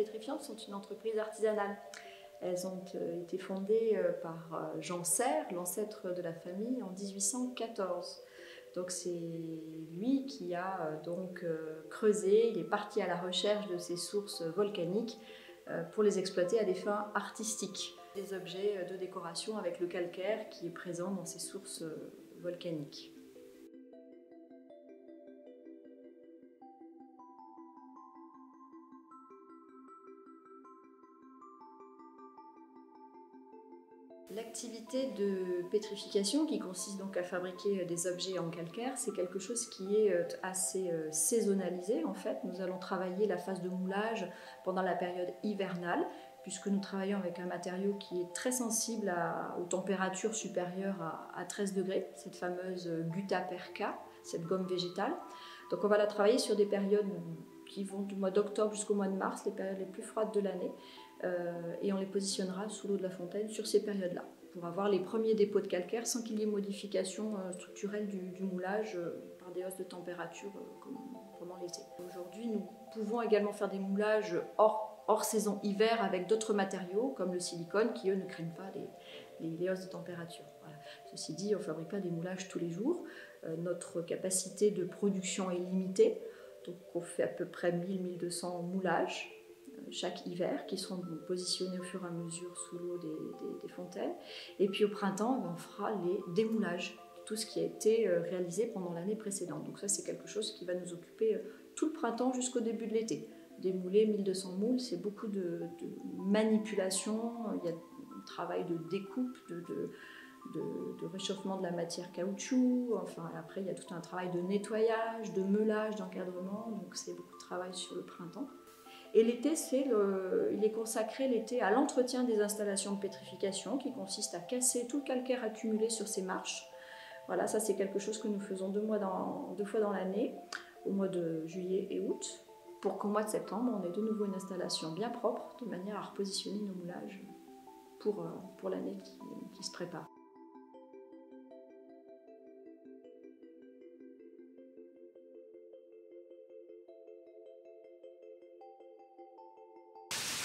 Pétrifiantes sont une entreprise artisanale. Elles ont été fondées par Jean Serre, l'ancêtre de la famille, en 1814. Donc c'est lui qui a creusé, il est parti à la recherche de ces sources volcaniques pour les exploiter à des fins artistiques. Des objets de décoration avec le calcaire qui est présent dans ces sources volcaniques. L'activité de pétrification, qui consiste donc à fabriquer des objets en calcaire, c'est quelque chose qui est assez saisonnalisé en fait. Nous allons travailler la phase de moulage pendant la période hivernale, puisque nous travaillons avec un matériau qui est très sensible aux températures supérieures à 13 degrés, cette fameuse Gutta-Perca, cette gomme végétale. Donc on va la travailler sur des périodes qui vont du mois d'octobre jusqu'au mois de mars, les périodes les plus froides de l'année, et on les positionnera sous l'eau de la fontaine sur ces périodes-là, pour avoir les premiers dépôts de calcaire sans qu'il y ait modification structurelle du moulage par des hausses de température comme pendant l'été. Aujourd'hui, nous pouvons également faire des moulages hors saison hiver avec d'autres matériaux comme le silicone qui eux ne craignent pas les hausses de température. Voilà. Ceci dit, on ne fabrique pas des moulages tous les jours. Notre capacité de production est limitée, donc on fait à peu près 1000-1200 moulages chaque hiver qui seront positionnés au fur et à mesure sous l'eau des fontaines. Et puis au printemps, on fera les démoulages, tout ce qui a été réalisé pendant l'année précédente. Donc ça, c'est quelque chose qui va nous occuper tout le printemps jusqu'au début de l'été. Démouler 1200 moules, c'est beaucoup de manipulation, il y a un travail de découpe, de réchauffement de la matière caoutchouc, enfin après il y a tout un travail de nettoyage, de meulage, d'encadrement, donc c'est beaucoup de travail sur le printemps. Et l'été, il est consacré l'été à l'entretien des installations de pétrification qui consiste à casser tout le calcaire accumulé sur ces marches. Voilà, ça c'est quelque chose que nous faisons deux fois dans l'année, au mois de juillet et août, pour qu'au mois de septembre, on ait de nouveau une installation bien propre, de manière à repositionner nos moulages pour l'année qui se prépare.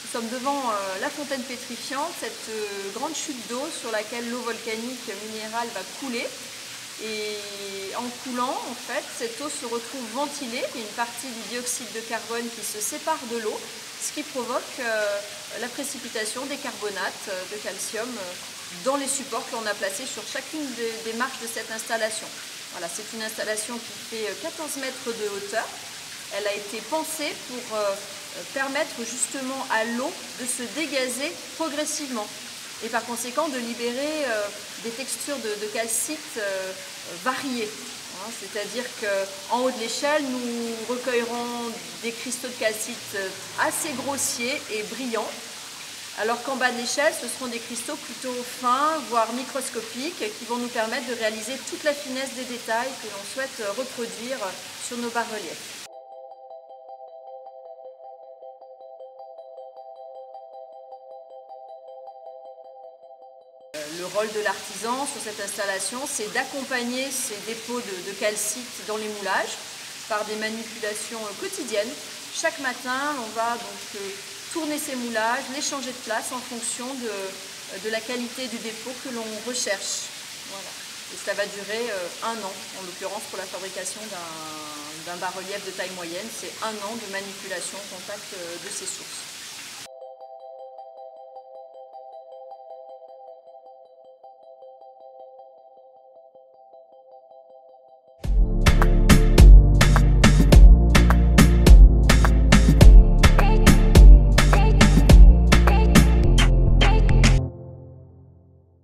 Nous sommes devant la fontaine pétrifiante, cette grande chute d'eau sur laquelle l'eau volcanique minérale va couler. Et en coulant, en fait, cette eau se retrouve ventilée. Il y a une partie du dioxyde de carbone qui se sépare de l'eau, ce qui provoque la précipitation des carbonates de calcium dans les supports que l'on a placés sur chacune des marches de cette installation. Voilà, c'est une installation qui fait 14 mètres de hauteur. Elle a été pensée pour permettre justement à l'eau de se dégazer progressivement et par conséquent de libérer des textures de calcite variées. C'est-à-dire qu'en haut de l'échelle, nous recueillerons des cristaux de calcite assez grossiers et brillants, alors qu'en bas de l'échelle, ce seront des cristaux plutôt fins, voire microscopiques, qui vont nous permettre de réaliser toute la finesse des détails que l'on souhaite reproduire sur nos bas-reliefs. Le rôle de l'artisan sur cette installation, c'est d'accompagner ces dépôts de calcite dans les moulages par des manipulations quotidiennes. Chaque matin, on va donc tourner ces moulages, les changer de place en fonction de la qualité du dépôt que l'on recherche. Voilà. Et ça va durer 1 an, en l'occurrence pour la fabrication d'un bas-relief de taille moyenne, c'est 1 an de manipulation au contact de ces sources.